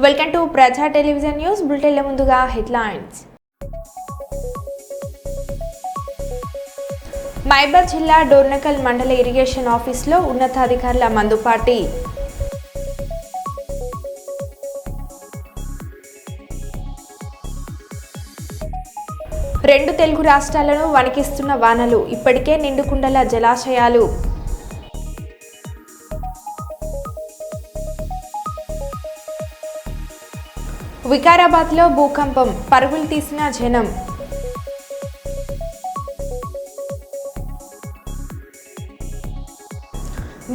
Welcome to ప్రజా television news బులెటిన్ల ముందుగా headlines. మైబాద్ జిల్లా డోర్నకల్ మండల ఇరిగేషన్ ఆఫీసులో ఉన్నతాధికారుల మందుపాటి. రెండు తెలుగు రాష్ట్రాలను వణికిస్తున్న వానలు, ఇప్పటికే నిండుకుండల జలాశయాలు. వికారాబాద్లో భూకంపం, పరుగులు తీసిన జనం.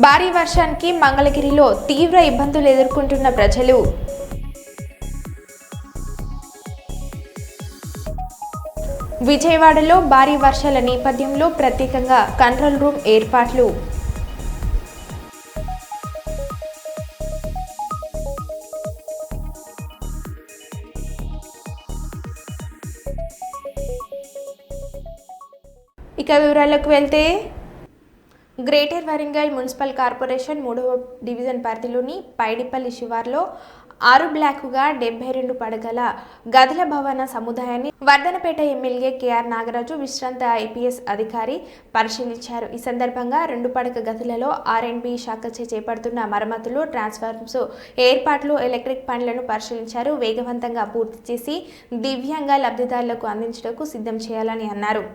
భారీ వర్షానికి మంగళగిరిలో తీవ్ర ఇబ్బందులు ఎదుర్కొంటున్న ప్రజలు. విజయవాడలో భారీ వర్షాల నేపథ్యంలో ప్రత్యేకంగా కంట్రోల్ రూమ్ ఏర్పాట్లు. ఇక వివరాలకు వెళ్తే గ్రేటర్ వరంగల్ మున్సిపల్ కార్పొరేషన్ 3వ డివిజన్ పరిధిలోని పైడిపల్లి శివార్లో 6 బ్లాకుగా 72 పడగల గదుల భవన సముదాయాన్ని వర్ధనపేట ఎమ్మెల్యే కేఆర్ నాగరాజు విశ్రాంత ఐపీఎస్ అధికారి పరిశీలించారు. ఈ సందర్భంగా 2 పడక గదులలో R&B శాఖచే చేపడుతున్న మరమ్మతులు, ట్రాన్స్ఫార్మర్స్ ఏర్పాట్లు, ఎలక్ట్రిక్ పనులను పరిశీలించారు. వేగవంతంగా పూర్తి చేసి దివ్యంగా లబ్ధిదారులకు అందించడానికి సిద్ధం చేయాలని అన్నారు.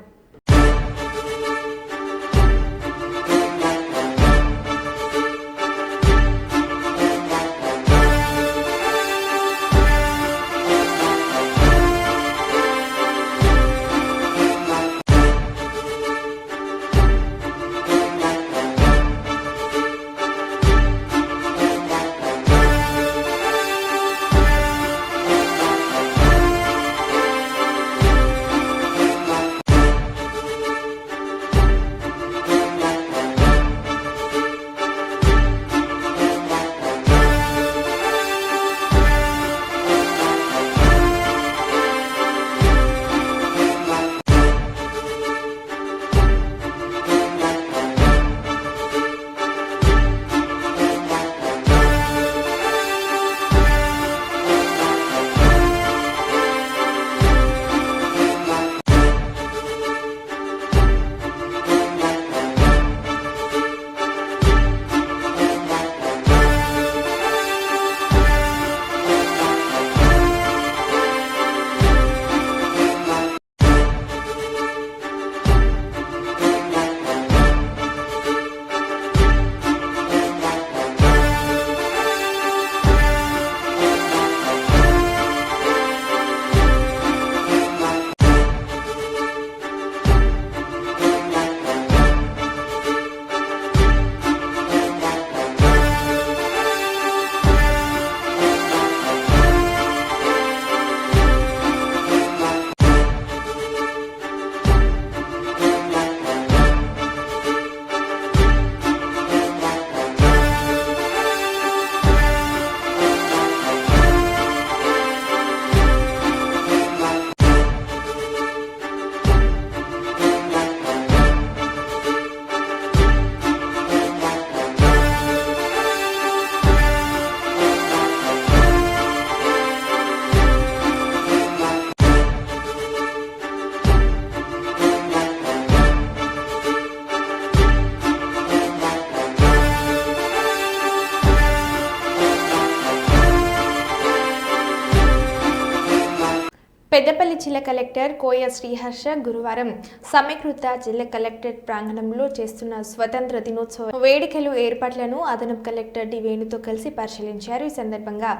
పెద్దపల్లి జిల్లా కలెక్టర్ కోయ శ్రీహర్ష గురువారం సమీకృత జిల్లా కలెక్టరేట్ ప్రాంగణంలో చేస్తున్న స్వతంత్ర దినోత్సవ వేడుకలు ఏర్పాట్లను అదనపు కలెక్టర్ డి వేణుతో కలిసి పరిశీలించారు. ఈ సందర్భంగా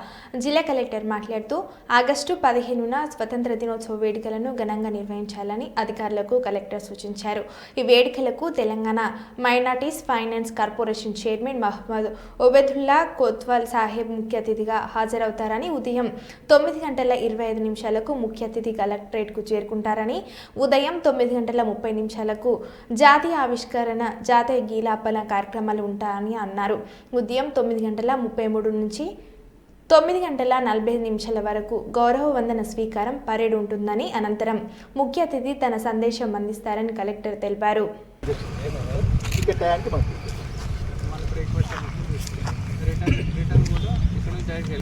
జిల్లా కలెక్టర్ మాట్లాడుతూ ఆగస్టు 15న స్వతంత్ర దినోత్సవ వేడుకలను ఘనంగా నిర్వహించాలని అధికారులకు కలెక్టర్ సూచించారు. ఈ వేడుకలకు Telangana minorities finance corporation chairman Mohammed Obaidullah Kotwal Saheb ముఖ్య అతిథిగా హాజరవుతారని, ఉదయం 9:25 ముఖ్య అతిథి కలెక్టరేట్కు చేరుకుంటారని, ఉదయం 9:30 జాతీయ ఆవిష్కరణ, జాతీయ గీలాపన కార్యక్రమాలు ఉంటాయని అన్నారు. ఉదయం 9:33 నుంచి 9:45 వరకు గౌరవ వందన స్వీకారం, పరేడ్ ఉంటుందని, అనంతరం ముఖ్య అతిథి తన సందేశం అందిస్తారని కలెక్టర్ తెలిపారు. ఇక్కడ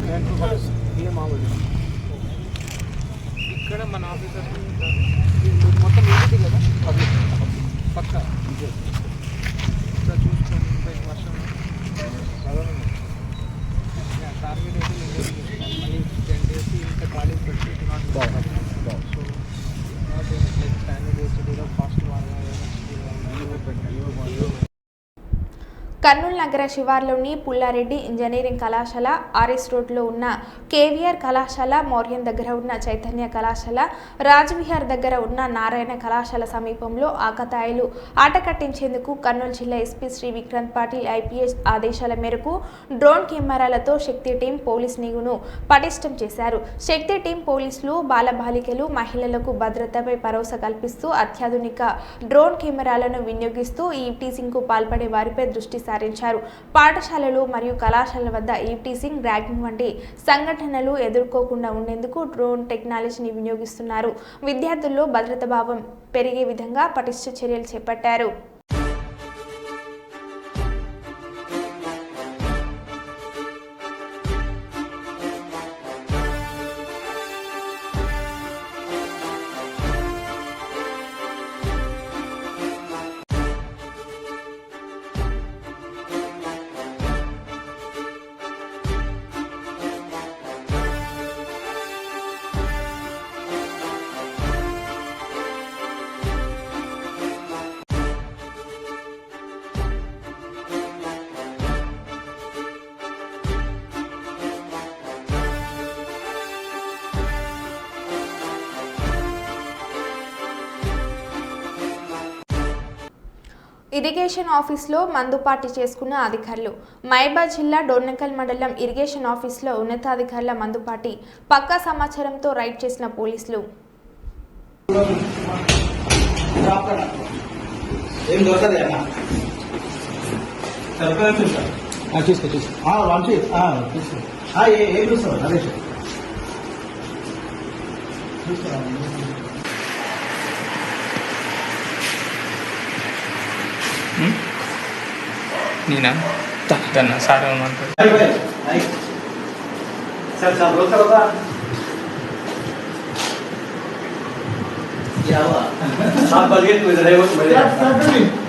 మన ఆఫీసర్స్ మొత్తం ఏంటి కదా పబ్లిక్ పక్క ఇక్కడ చూసుకోండి వర్షం టార్గెట్ అయితే మళ్ళీ 10 days ఇంత ఖాళీ పెట్టి ఫాస్ట్ కర్నూలు నగర శివార్లోని పుల్లారెడ్డి ఇంజనీరింగ్ కళాశాల ఆర్ఎస్ రోడ్లో ఉన్న కేవీఆర్ కళాశాల మౌర్యం దగ్గర ఉన్న చైతన్య కళాశాల రాజ్విహార్ దగ్గర ఉన్న నారాయణ కళాశాల సమీపంలో ఆకతాయిలు ఆట కట్టించేందుకు కర్నూలు జిల్లా ఎస్పీ శ్రీ విక్రాంత్ పాటిల్ ఐపీఎస్ ఆదేశాల మేరకు డ్రోన్ కెమెరాలతో శక్తి టీం పోలీస్ నిఘును పటిష్టం చేశారు. శక్తి టీం పోలీసులు బాలబాలికలు మహిళలకు భద్రతపై భరోసా కల్పిస్తూ అత్యాధునిక డ్రోన్ కెమెరాలను వినియోగిస్తూ ఈ టీసింగ్కు పాల్పడే వారిపై దృష్టి సారించారు. పాఠశాలలు మరియు కళాశాలల వద్ద ఈవ్టీసింగ్, ర్యాగింగ్ వంటి సంఘటనలు ఎదుర్కోకుండా ఉండేందుకు డ్రోన్ టెక్నాలజీని వినియోగిస్తున్నారు. విద్యార్థుల్లో భద్రతా భావం పెరిగే విధంగా పటిష్ట చర్యలు చేపట్టారు. ఇరిగేషన్ ఆఫీసులో మందుపాటి చేసుకున్న అధికారులు. మహబూబాబాద్ జిల్లా డోర్నకల్ మండలం ఇరిగేషన్ ఆఫీసులో ఉన్నతాధికారుల మందుపాటి పక్కా సమాచారంతో రైడ్ చేసిన పోలీసులు. నేనా తన సార్ ఏమంటారు सर सब रोज होगा क्या हुआ आप बगे कोई रहे हो तो मेरे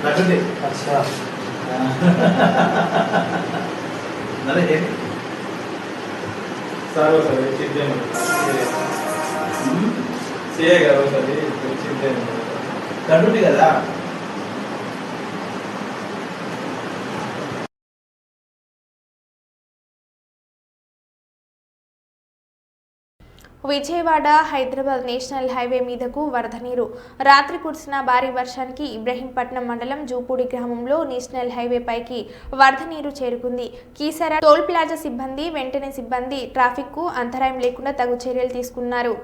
रख दे अच्छा अरे ये सारो सर चिंते मत सेगा रो सर चिंते मत कंट्रोल కదా విజయవాడ హైదరాబాద్ నేషనల్ హైవే మీదకు వరద నీరు. రాత్రి కురిసిన భారీ వర్షానికి ఇబ్రహీంపట్నం మండలం జూపూడి గ్రామంలో నేషనల్ హైవే పైకి వరద నీరు చేరుకుంది. కీసర టోల్ ప్లాజా సిబ్బంది వెంటనే ట్రాఫిక్ కు అంతరాయం లేకుండా తగు చర్యలు తీసుకున్నారు.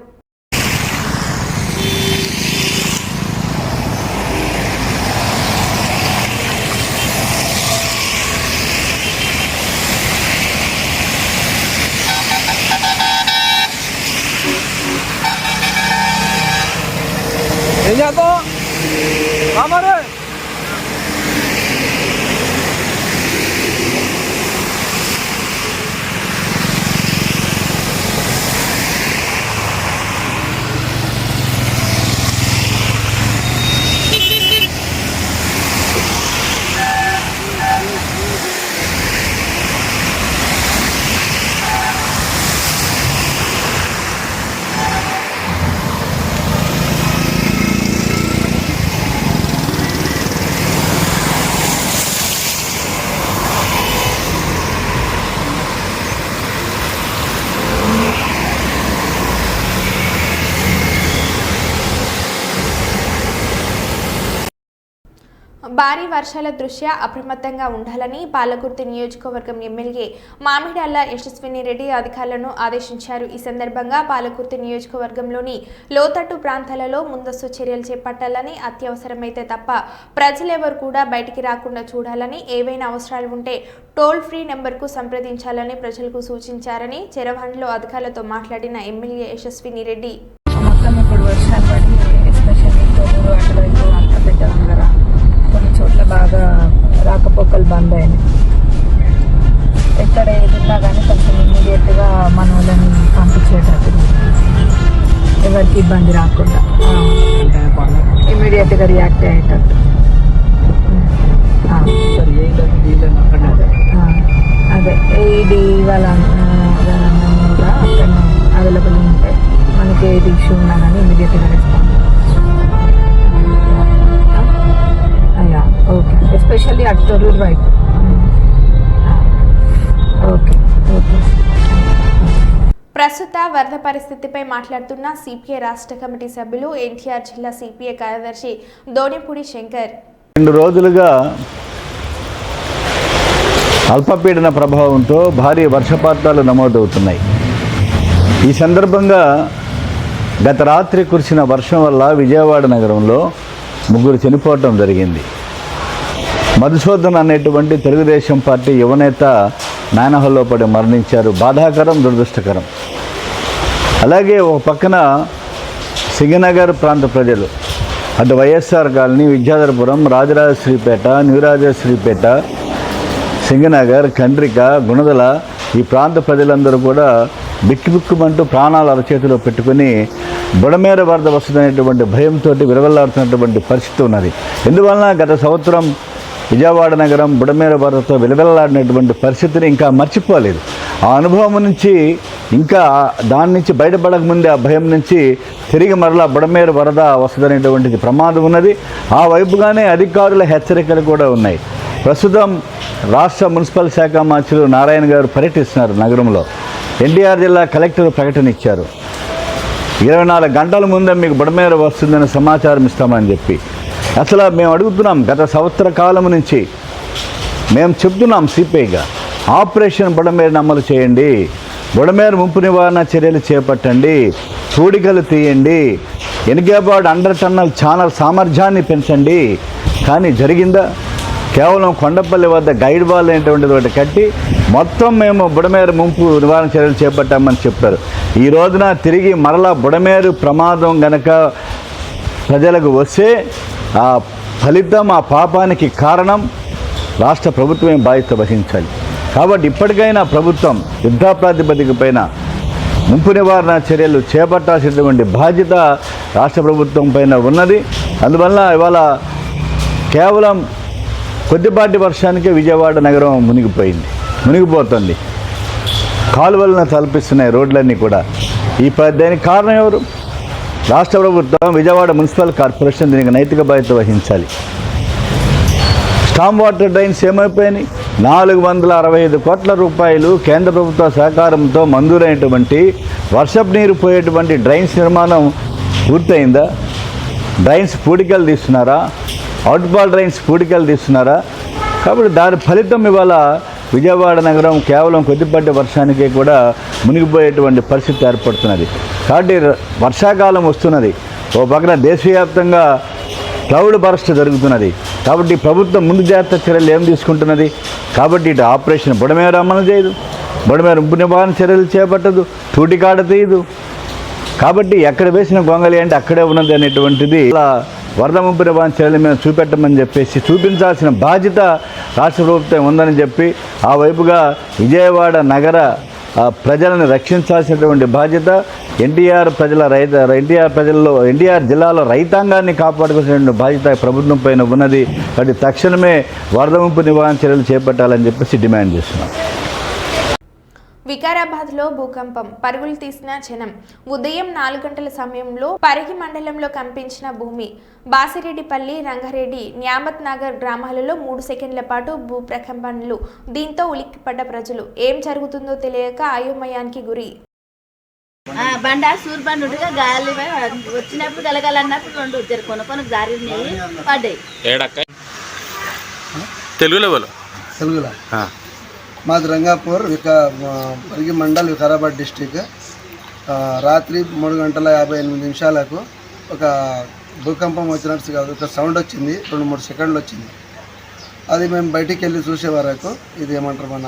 तो हमारे భారీ వర్షాల దృష్ట్యా అప్రమత్తంగా ఉండాలని పాలకుర్తి నియోజకవర్గం ఎమ్మెల్యే మామిడాల యశస్విని రెడ్డి అధికారులను ఆదేశించారు. ఈ సందర్భంగా పాలకుర్తి నియోజకవర్గంలోని లోతట్టు ప్రాంతాలలో ముందస్తు చర్యలు చేపట్టాలని, అత్యవసరమైతే తప్ప ప్రజలెవరు కూడా బయటికి రాకుండా చూడాలని, ఏవైనా అవసరాలు ఉంటే టోల్ ఫ్రీ నెంబర్కు సంప్రదించాలని ప్రజలకు సూచించారని చెరవాణిలో అధికారులతో మాట్లాడిన ఎమ్మెల్యే యశస్విని రెడ్డి. మొత్తం ఇప్పుడు వర్షాలు పడి ఎస్పెషల్లీ తోమూరు అటవైపు అంతపేట వంగర కొన్ని చోట్ల బాగా రాకపోకలు బంద్ అయినాయి. ఎక్కడ ఏదున్నా కానీ కొంచెం ఇమ్మీడియట్గా మన వాళ్ళని పంపించేటట్టు, ఎవరికి ఇబ్బంది రాకుండా ఇమ్మీడియట్గా రియాక్ట్ అయ్యేటట్టు. అదే ఏది వాళ్ళ కూడా అక్కడ అవైలబుల్ ఉంటే మనకి ఏది ఇష్యూ ఉన్నా కానీ ఇమీడియట్గా రెస్పాండ్. అయ్యా ఓకే, ఎస్పెషల్లీ అటు తొర్రూరు వైపు. Okay okay. ప్రస్తుత వరద పరిస్థితిపై మాట్లాడుతున్న సిపిఐ రాష్ట్ర కమిటీ సభ్యులు ఎన్టీఆర్ జిల్లా సిపిఐ కార్యదర్శి దోనిపూడి శంకర్. 2 రోజులుగా అల్పపీడన ప్రభావంతో భారీ వర్షపాతాలు నమోదవుతున్నాయి. ఈ సందర్భంగా గత రాత్రి కురిసిన వర్షం వల్ల విజయవాడ నగరంలో 3 చనిపోవటం జరిగింది. మధుసూదన్ అనేటువంటి తెలుగుదేశం పార్టీ యువనేత నానహల్లో పడి మరణించారు. బాధాకరం, దురదృష్టకరం. అలాగే ఒక పక్కన సింగనగర్ ప్రాంత ప్రజలు, అటు వైఎస్ఆర్ కాలనీ, విద్యాధరపురం, రాజరాజశ్రీపేట, న్యూరాజశ్రీపేట, సింగనగర్, కండ్రిక, గుణదల ఈ ప్రాంత ప్రజలందరూ కూడా బిక్కుబిక్కుమంటూ ప్రాణాలు అరచేతిలో పెట్టుకుని బుడమేర వరద వస్తుందనేటువంటి భయంతో విలవెల్లాడుతున్నటువంటి పరిస్థితి ఉన్నది. ఎందువలన గత సంవత్సరం విజయవాడ నగరం బుడమేర వరదతో విలవెల్లాడినటువంటి పరిస్థితిని ఇంకా మర్చిపోలేదు. ఆ అనుభవం నుంచి ఇంకా దాని నుంచి బయటపడకముందే ఆ భయం నుంచి తిరిగి మరలా బుడమేర వరద వస్తుందనేటువంటిది ప్రమాదం ఉన్నది. ఆ వైపుగానే అధికారుల హెచ్చరికలు కూడా ఉన్నాయి. ప్రస్తుతం రాష్ట్ర మున్సిపల్ శాఖ మంత్రులు నారాయణ గారు పర్యటిస్తున్నారు నగరంలో. ఎన్టీఆర్ జిల్లా కలెక్టర్ ప్రకటన ఇచ్చారు, 24 గంటల ముందే మీకు బుడమేర వస్తుందని సమాచారం ఇస్తామని చెప్పి. అసలు మేము అడుగుతున్నాం, గత సంవత్సర కాలం నుంచి మేము చెప్తున్నాం సిపిఐగా, ఆపరేషన్ బుడమేరును అమలు చేయండి, బుడమేరు ముంపు నివారణ చర్యలు చేపట్టండి, చూడికలు తీయండి, ఎనికేబాడ్ అండర్ టన్నల్ ఛానల్ సామర్థ్యాన్ని పెంచండి. కానీ జరిగిందా? కేవలం కొండపల్లి వద్ద గైడ్ వాల్ అనేటువంటిది ఒకటి కట్టి మొత్తం మేము బుడమేరు ముంపు నివారణ చర్యలు చేపట్టామని చెప్పారు. ఈ రోజున తిరిగి మరలా బుడమేరు ప్రమాదం గనక ప్రజలకు వస్తే ఆ ఫలితం, ఆ పాపానికి కారణం రాష్ట్ర ప్రభుత్వమే బాధ్యత వహించాలి. కాబట్టి ఇప్పటికైనా ప్రభుత్వం యుద్ధ ప్రాతిపదిక పైన ముంపు నివారణ చర్యలు చేపట్టాల్సినటువంటి బాధ్యత రాష్ట్ర ప్రభుత్వం పైన ఉన్నది. అందువల్ల ఇవాళ కేవలం కొద్దిపాటి వర్షానికే విజయవాడ నగరం మునిగిపోతుంది. కాలువలను తలపిస్తున్నాయి రోడ్లన్నీ కూడా. దానికి కారణం ఎవరు? రాష్ట్ర ప్రభుత్వం, విజయవాడ మున్సిపల్ కార్పొరేషన్ దీనికి నైతిక బాధ్యత వహించాలి. Storm water drains ఏమైపోయినాయి? 465 కోట్ల రూపాయలు కేంద్ర ప్రభుత్వ సహకారంతో మంజూరైనటువంటి వర్షపు నీరు పోయేటువంటి డ్రైన్స్ నిర్మాణం పూర్తయిందా? డ్రైన్స్ పూడికలు తీస్తున్నారా? అవుట్ఫాల్ డ్రైన్స్ పూడికలు తీస్తున్నారా? కాబట్టి దాని ఫలితం ఇవాళ విజయవాడ నగరం కేవలం కొద్దిపాటి వర్షానికే కూడా మునిగిపోయేటువంటి పరిస్థితి ఏర్పడుతున్నది. కాబట్టి వర్షాకాలం వస్తున్నది. ఓ పక్కన దేశవ్యాప్తంగా క్లౌడ్ బర్స్ట్ జరుగుతున్నది. కాబట్టి ప్రభుత్వం ముందు జాగ్రత్త చర్యలు ఏం తీసుకుంటున్నది? కాబట్టి ఇటు ఆపరేషన్ బుడమేరు అమలు చేయదు, బుడమేరు ముంపు నివారణ చర్యలు చేపట్టదు, తూటికాడ తీయదు. కాబట్టి ఎక్కడ వేసిన గొంగలి అంటే అక్కడే ఉన్నది అనేటువంటిది ఇలా వరద ముంపు నివారణ చర్యలు మేము చూపెట్టమని చెప్పేసి చూపించాల్సిన బాధ్యత రాష్ట్ర ప్రభుత్వం ఉందని చెప్పి ఆ వైపుగా విజయవాడ నగర ప్రజలను రక్షించాల్సినటువంటి బాధ్యత ఎన్టీఆర్ జిల్లాలో రైతాంగాన్ని కాపాడుకోవాల్సినటువంటి బాధ్యత ప్రభుత్వం పైన ఉన్నది. కాబట్టి తక్షణమే వరద ముంపు నివారణ చర్యలు చేపట్టాలని చెప్పేసి డిమాండ్ చేస్తున్నాం. వికారాబాద్లో భూకంపం, పరుగులు తీసిన జనం. ఉదయం 4 గంటల సమయంలో పరిగి మండలంలో కంపించిన భూమి. బాసిరెడ్డిపల్లి, రంగారెడ్డి, న్యామత్ నగర్ గ్రామాలలో 3 సెకండ్ల పాటు భూ ప్రకంపనలు. దీంతో ఉలిక్కిపడ్డ ప్రజలు. ఏం జరుగుతుందో తెలియక అయోమయానికి గురి. బండ సూర్బండుగా గాలి వచ్చినప్పుడు గలగలన్నప్పుడు 2 కొనుక్కొని జారి పడ్డాయి. తెలుగులో మాది రంగాపూర్ పరిగి మండల్, వికారాబాద్ డిస్టిక్. రాత్రి 3 గంటల 58 నిమిషాలకు ఒక భూకంపం వచ్చినట్టు కాదు, ఒక సౌండ్ వచ్చింది. 2-3 సెకండ్లు వచ్చింది. అది మేము బయటికి వెళ్ళి చూసే వరకు ఇది ఏమంటారు మన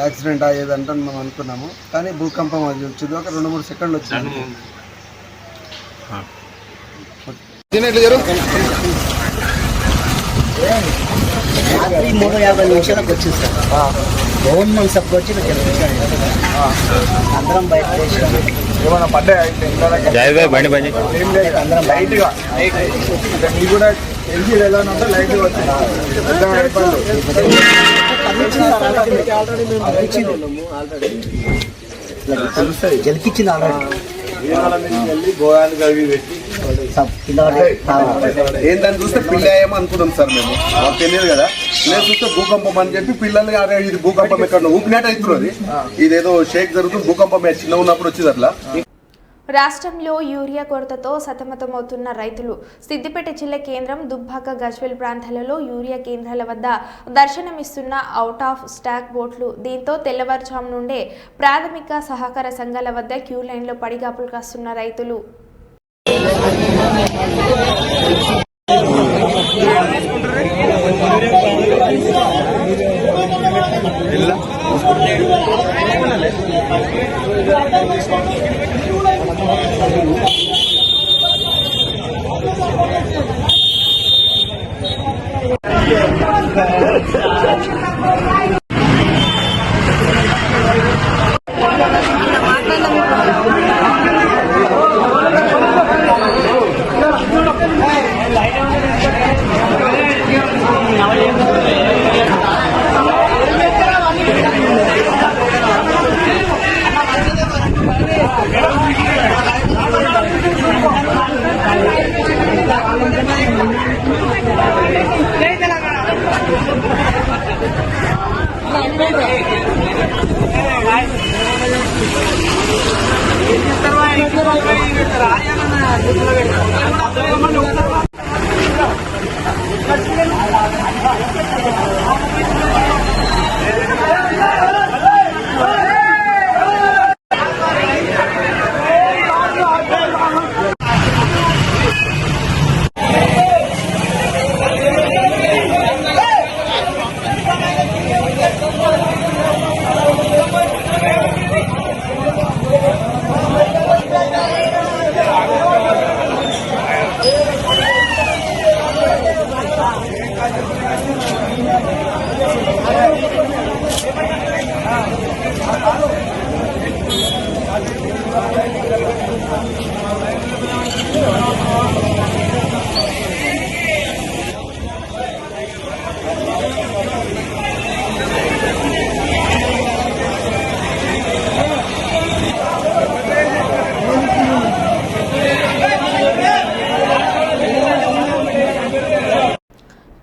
యాక్సిడెంట్ అయ్యేదంటే మనం అనుకున్నాము. కానీ భూకంపం అది వచ్చింది, ఒక 2-3 సెకండ్లు వచ్చింది. రాత్రి 3:50 నిమిషాలకు వచ్చింది సార్. గవర్నమెంట్ సపోర్ట్ వచ్చి అందరం బయట ఏమైనా పడ్డాయి అందరం లైట్గా మీకు కూడా తెలిసి ఎలా ఉంటే లైట్గా వచ్చింది జలికిచ్చింది ఆల్రెడీ గోయాన్ని కలిగి పెట్టి ఏందని చూస్తే పిల్లాయేమో అనుకున్నాం సార్ మేము మాకు తెలియదు కదా లేదు చూస్తే భూకంపం అని చెప్పి పిల్లలు అరే ఇది భూకంపం ఎక్కడ ఊపినట్టు అవుతున్నది ఇదేదో షేక్ జరుగుతుంది భూకంపం చిన్న ఉన్నప్పుడు వచ్చింది అట్లా. రాష్ట్రంలో యూరియా కొరతతో సతమతమవుతున్న రైతులు సిద్దిపేట జిల్లా కేంద్రం దుబ్బాక గజ్వేల్ ప్రాంతాలలో యూరియా కేంద్రాల వద్ద దర్శనమిస్తున్న అవుట్ ఆఫ్ స్టాక్ బోట్లు. దీంతో తెల్లవారుజాము నుండే ప్రాథమిక సహకార సంఘాల వద్ద క్యూ లైన్లో పడిగాపులు కాస్తున్న రైతులు.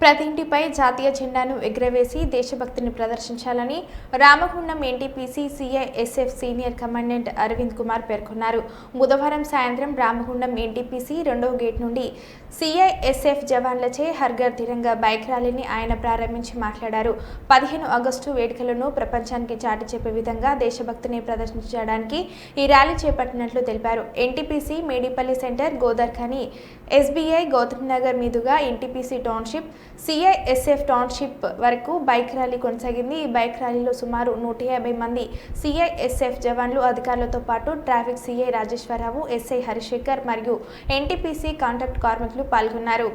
ప్రతి ఇంటిపై జాతీయ జెండాను ఎగురవేసి దేశభక్తిని ప్రదర్శించాలని Ramagundam NTPC CISF senior commandant Arvind Kumar పేర్కొన్నారు. బుధవారం సాయంత్రం రామగుండం ఎన్టీపీసీ 2వ గేట్ నుండి సిఐఎస్ఎఫ్ జవాన్లచే హర్ఘర్ తిరంగా బైక్ ర్యాలీని ఆయన ప్రారంభించి మాట్లాడారు. 15 ఆగస్టు వేడుకలను ప్రపంచానికి చాటి చెప్పే విధంగా దేశభక్తిని ప్రదర్శించడానికి ఈ ర్యాలీ చేపట్టినట్లు తెలిపారు. NTPC Medipalli centre, Godavarikhani, SBI Gautam Nagar మీదుగా ఎన్టీపీసీ టౌన్షిప్, సిఐఎస్ఎఫ్ టౌన్షిప్ వరకు బైక్ ర్యాలీ కొనసాగింది. ఈ బైక్ ర్యాలీలో సుమారు 150 మంది సిఐఎస్ఎఫ్ జవాన్లు, అధికారులతో పాటు traffic CI Rajeshwararao, SI Harishekar మరియు ఎన్టీపీసీ కాంట్రాక్ట్ కార్మికులు పాల్గొన్నారు.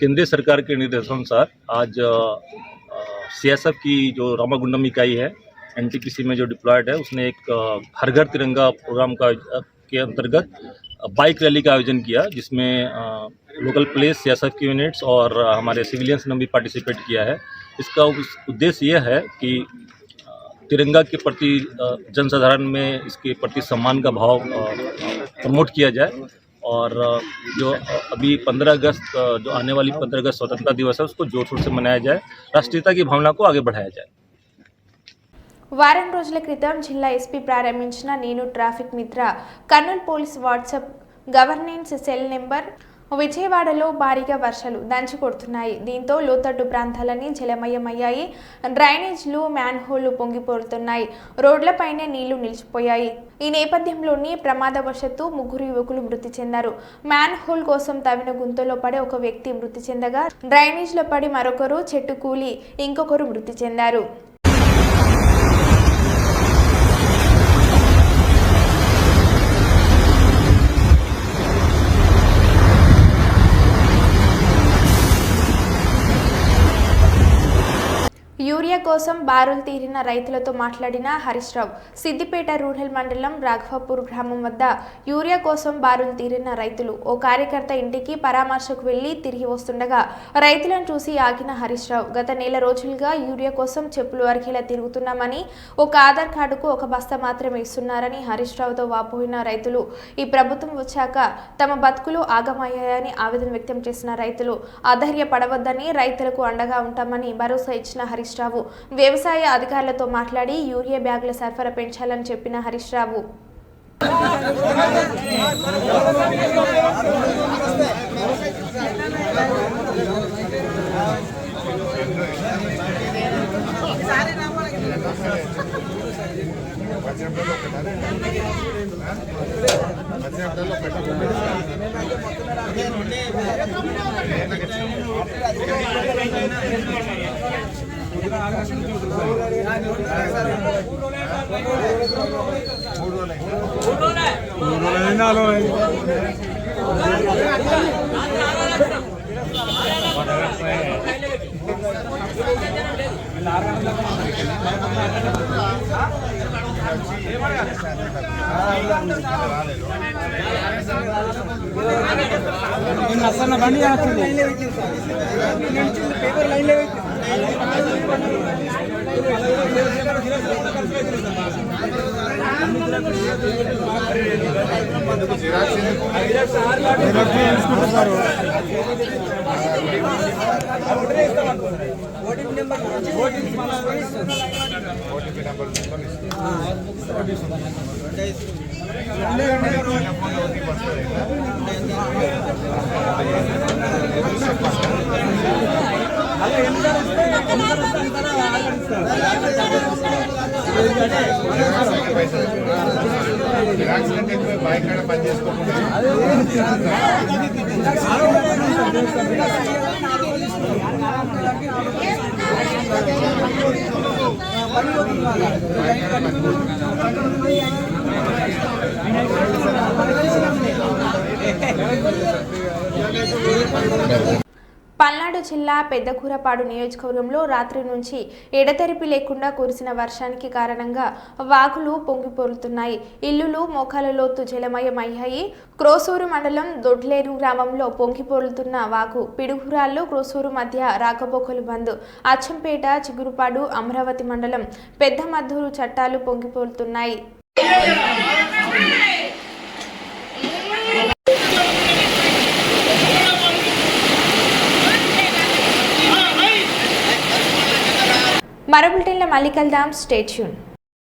केंद्रीय सरकार के निर्देशानुसार आज सीएसएफ की जो रामागुंडम इकाई है एनटीपीसी में जो डिप्लॉयड है उसने एक हर घर तिरंगा प्रोग्राम के अंतर्गत बाइक रैली का आयोजन किया, जिसमें लोकल पुलिस, सीएसएफ की यूनिट्स और हमारे सिविलियंस ने भी पार्टिसिपेट किया है। इसका उद्देश्य यह है कि तिरंगा के प्रति जनसाधारण में इसके प्रति सम्मान का भाव प्रमोट किया जाए और जो अभी 15 अगस्त जो आने वाली 15 अगस्त स्वतंत्रता दिवस है उसको जोर शोर से मनाया जाए, राष्ट्रीयता की भावना को आगे बढ़ाया जाए। వారం రోజుల క్రితం జిల్లా ఎస్పీ ప్రారంభించిన నేను ట్రాఫిక్ మిత్ర Kurnool police WhatsApp governance cell number విజయవాడలో భారీగా వర్షాలు దంచి కొడుతున్నాయి. దీంతో లోతట్టు ప్రాంతాలన్నీ జలమయమయ్యాయి. డ్రైనేజ్లు, మ్యాన్హోల్లు పొంగిపోతున్నాయి. రోడ్లపైనే నీళ్లు నిలిచిపోయాయి. ఈ నేపథ్యంలోని ప్రమాదవశత్తు 3 యువకులు మృతి చెందారు. మ్యాన్హోల్ కోసం తవ్విన గుంతలో పడి ఒక వ్యక్తి మృతి చెందగా, డ్రైనేజ్లో పడి మరొకరు, చెట్టు కూలి ఇంకొకరు మృతి చెందారు. యూరియా కోసం బారులు తీరిన రైతులతో మాట్లాడిన హరీష్ రావు. సిద్దిపేట రూరల్ మండలం రాఘవాపూర్ గ్రామం వద్ద యూరియా కోసం బారులు తీరిన రైతులు ఓ కార్యకర్త ఇంటికి పరామర్శకు వెళ్లి తిరిగి వస్తుండగా రైతులను చూసి ఆగిన హరీష్ రావు, గత నెల రోజులుగా యూరియా కోసం చెప్పులు అరికేలా తిరుగుతున్నామని, ఒక ఆధార్ కార్డుకు ఒక బస్తా మాత్రమే ఇస్తున్నారని హరీష్ రావుతో వాపోయిన రైతులు, ఈ ప్రభుత్వం వచ్చాక తమ బతుకులు ఆగమయ్యాయని ఆవేదన వ్యక్తం చేసిన రైతులు, అధైర్యపడవద్దని, రైతులకు అండగా ఉంటామని భరోసా ఇచ్చిన హరీష్ రావు వ్యవసాయ అధికారులతో మాట్లాడి యూరియా బ్యాగుల సరఫరా పెంచాలని చెప్పిన హరీష్ రావు బండి పేపర్ లైన్ బైక్ పని చేసుకోకుండా పల్నాడు జిల్లా పెద్దకూరపాడు నియోజకవర్గంలో రాత్రి నుంచి ఎడతెరిపి లేకుండా కురిసిన వర్షానికి కారణంగా వాగులు పొంగిపొర్లుతున్నాయి. ఇల్లులు మోకాల లోతు జలమయమయ్యాయి. క్రోసూరు మండలం దొడ్లేరు గ్రామంలో పొంగిపొర్లుతున్న వాగు పిడుగురాళ్ళు క్రోసూరు మధ్య రాకపోకలు బంద్. అచ్చంపేట, చిగురుపాడు, అమరావతి మండలం పెద్దమద్దూరు చట్టాలు పొంగిపొర్లుతున్నాయి. మరో బులెటిన్లో మళ్ళీ కలుద్దాం. Stay tune.